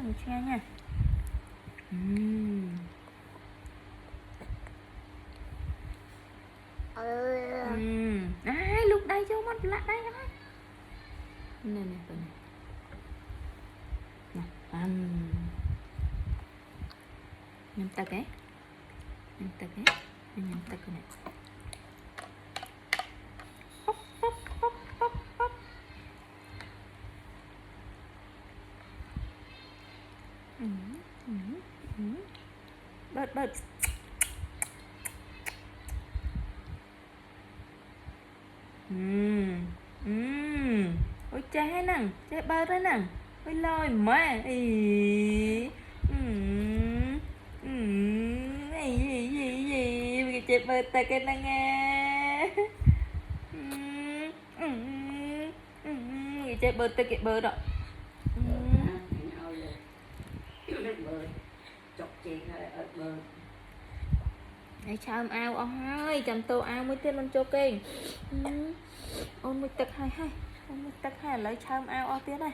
một nghe nha. Ai lúc đây cho mắt lạ đây thôi. Nè nè tụi này. Nè, nhâm tật ấy. Nhâm tật ấy. Nhâm tật này. Bớt ôi cha nè, cha bớt đó nè, ôi lôi má gì cha bớt ta cái nè nghe cha bớt ta cái bớt đó. Hãy chào ao ơi, chăm tô ao mới tên con cho kênh. Ôn mới tật hay ôn mới tật hay lấy chào ao tiết này.